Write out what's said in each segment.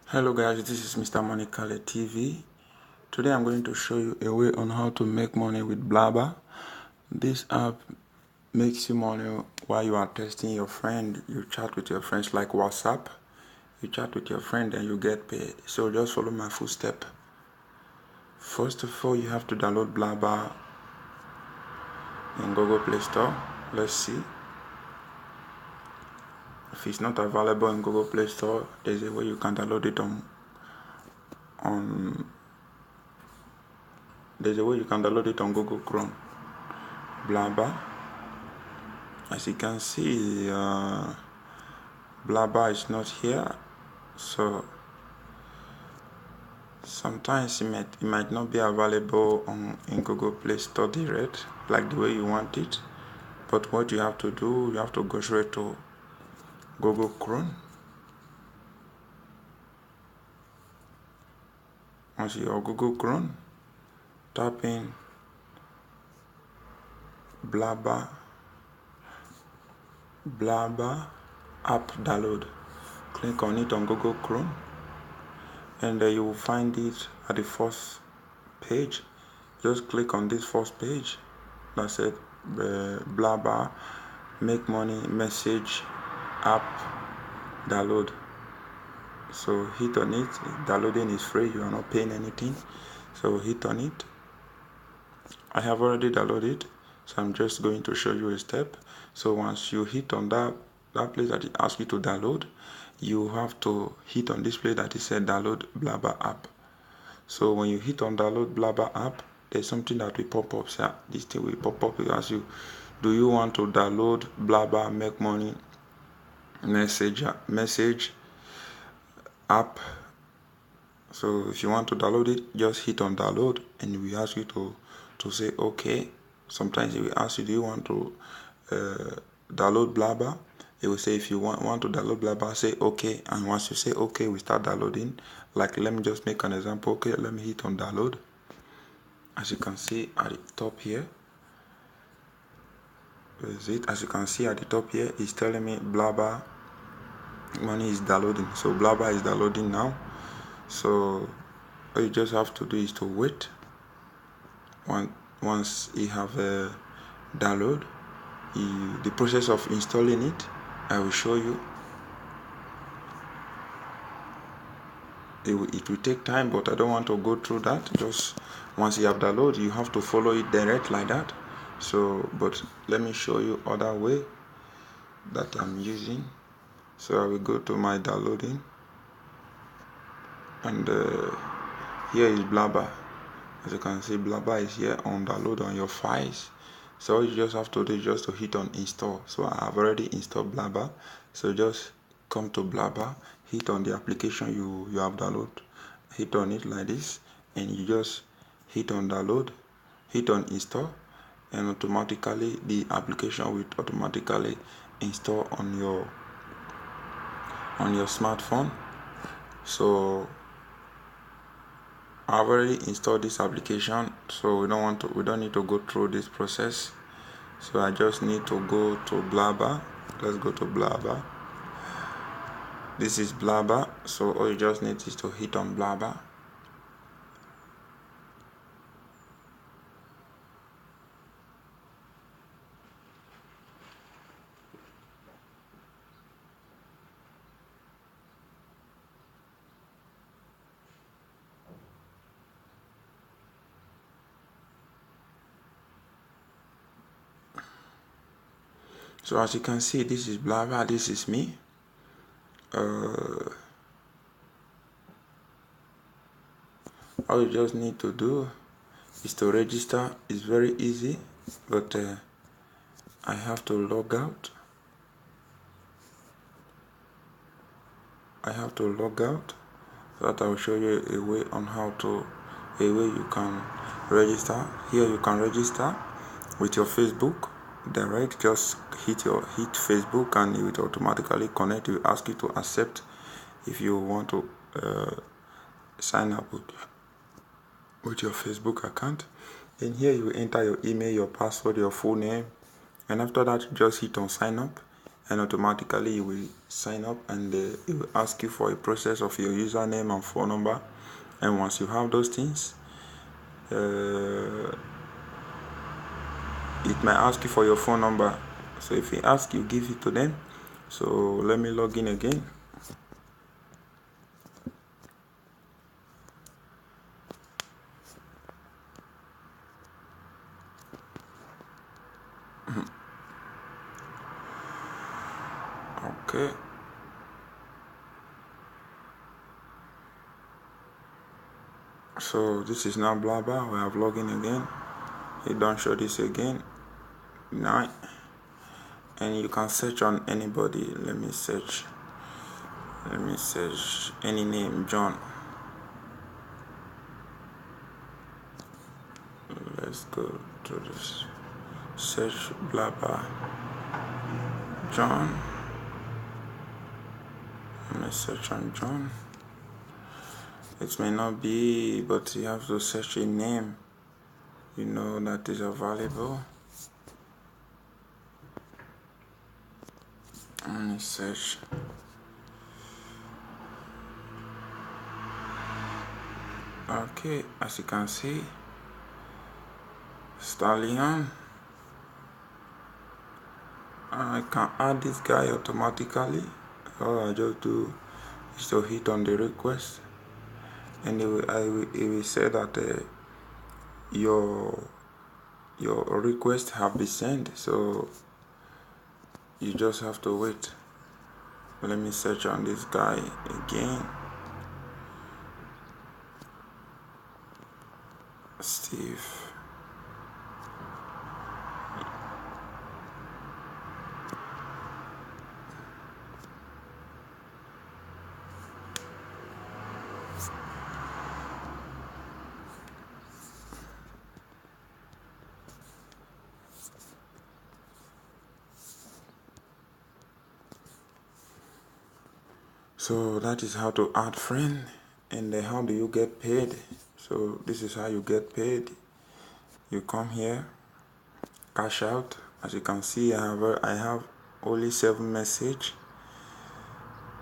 Hello guys, this is Mr. Money Kale TV. Today I'm going to show you a way on how to make money with Blabber. This app makes you money while you are testing your friend. You chat with your friends like WhatsApp. You chat with your friend and you get paid. So just follow my footstep. First of all, you have to download Blabber in Google Play Store. Let's see. If it's not available in Google Play Store, there's a way you can download it on Google Chrome. Blabber. As you can see, Blabber is not here, so sometimes it might not be available in Google Play Store direct, like the way you want it. But what you have to do, you have to go straight to Google Chrome. Once you're Google Chrome, type in Blabber app download. Click on it on Google Chrome, and you will find it at the first page. Just click on this first page that said Blabber make money message app download. So hit on it. Downloading is free, you are not paying anything, so hit on it. I have already downloaded, so I'm just going to show you a step. So once you hit on that place that it asks you to download, you have to hit on this place that is said download Blabber app. So when you hit on download Blabber app, there's something that will pop up. So this thing will pop up. It asks you, do you want to download Blabber make money message app? So if you want to download it, just hit on download, and we ask you to say okay. Sometimes it will ask you, do you want to download Blabber? It will say if you want to download Blabber, say okay, and once you say okay, we start downloading. Like, let me just make an example. Okay, let me hit on download. As you can see at the top here, as you can see at the top here, it's telling me Blabber money is downloading. So Blabber is downloading now. So all you just have to do is to wait. Once you have a download, the process of installing it, I will show you. It will take time, but I don't want to go through that. Just once you have download, you have to follow it direct like that. So, but let me show you other way that I'm using. So I will go to my downloading, and here is Blabber. As you can see, Blabber is here on download on your files. So all you just have to do is just to hit on install. So I have already installed Blabber. So just come to Blabber, hit on the application you have downloaded, hit on it like this, and you just hit on download, hit on install, and automatically the application will automatically install on your smartphone. So I've already installed this application, so we don't need to go through this process. So I just need to go to Blabber. Let's go to Blabber. This is Blabber, so all you just need is to hit on Blabber. So as you can see, this is Blabber, this is me. All you just need to do is to register. It's very easy, but I have to log out. So that I will show you a way on a way you can register. Here you can register with your Facebook direct. Just hit Facebook, and it will automatically connect. It will ask you to accept if you want to sign up with your Facebook account. And here you enter your email, your password, your full name, and after that you just hit on sign up, and automatically you will sign up, and it will ask you for a process of your username and phone number. And once you have those things, it might ask you for your phone number. So if it asks, you give it to them. So let me log in again. Okay. So this is now blabber. We have logged in again. It don't show this again. Now, and you can search on anybody. Let me search any name, John. Let's go to this search blabber John. Let me search on John. It may not be, but you have to search a name that is available. Let me search. Okay, as you can see, Stallion. I can add this guy automatically. All I just do is to hit on the request, and it will say that your request have been sent. So you just have to wait. Let me search on this guy again. Steve. So that is how to add friend. And how do you get paid? So this is how you get paid. You come here, cash out. As you can see, I have only 7 message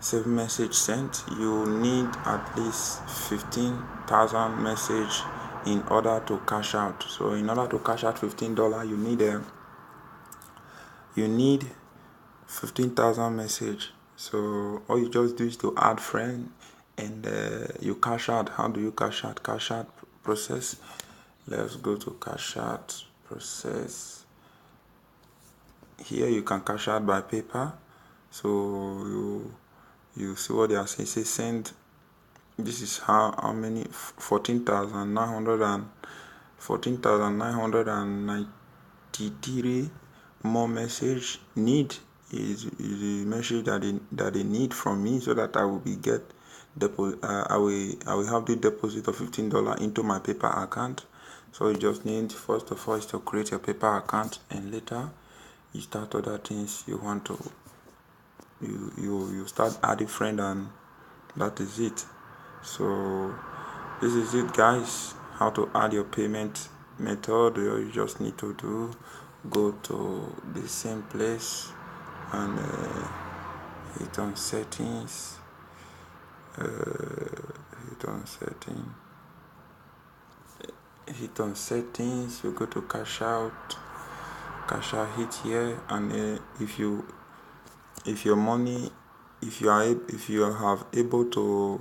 sent. You need at least 15,000 message in order to cash out. So in order to cash out $15, you need 15,000 message. So all you just do is to add friend, and you cash out. How do you cash out? Cash out process. Let's go to cash out process. Here you can cash out by paper. So you see what they are saying. Say send. This is how many 14,993 more message need is the message that they need from me, so that I will I will have the deposit of $15 into my paper account. So you just need, first of all, is to create your paper account, and later you start other things you want to. You start adding friend, and that is it. So this is it, guys. How to add your payment method. You just need to go to the same place and hit on settings. Hit on settings. You go to cash out. Hit here, and if you are able to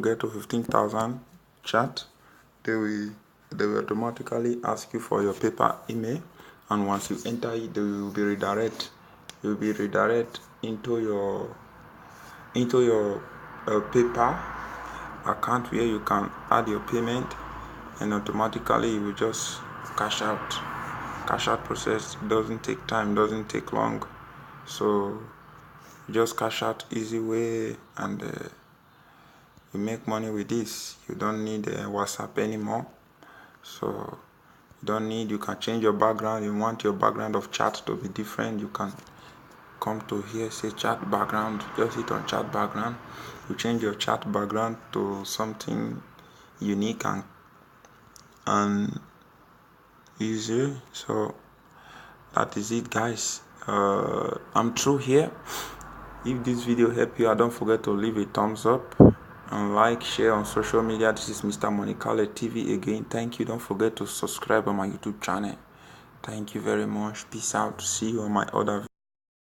get to 15,000 chat, they will automatically ask you for your paper email, and once you enter it, they will be redirect. You will be redirect into your paper account, where you can add your payment, and automatically you will just cash out. Cash out process doesn't take time, doesn't take long. So you just cash out easy way, and you make money with this. You don't need WhatsApp anymore. So you can change your background. You want your background of chat to be different, you can come to here, say chat background. Just hit on chat background. You change your chat background to something unique and easy. So that is it, guys. I'm through here. If this video helped you, don't forget to leave a thumbs up and like, share on social media. This is Mr. Monicale TV again. Thank you. Don't forget to subscribe on my YouTube channel. Thank you very much. Peace out. See you on my other videos.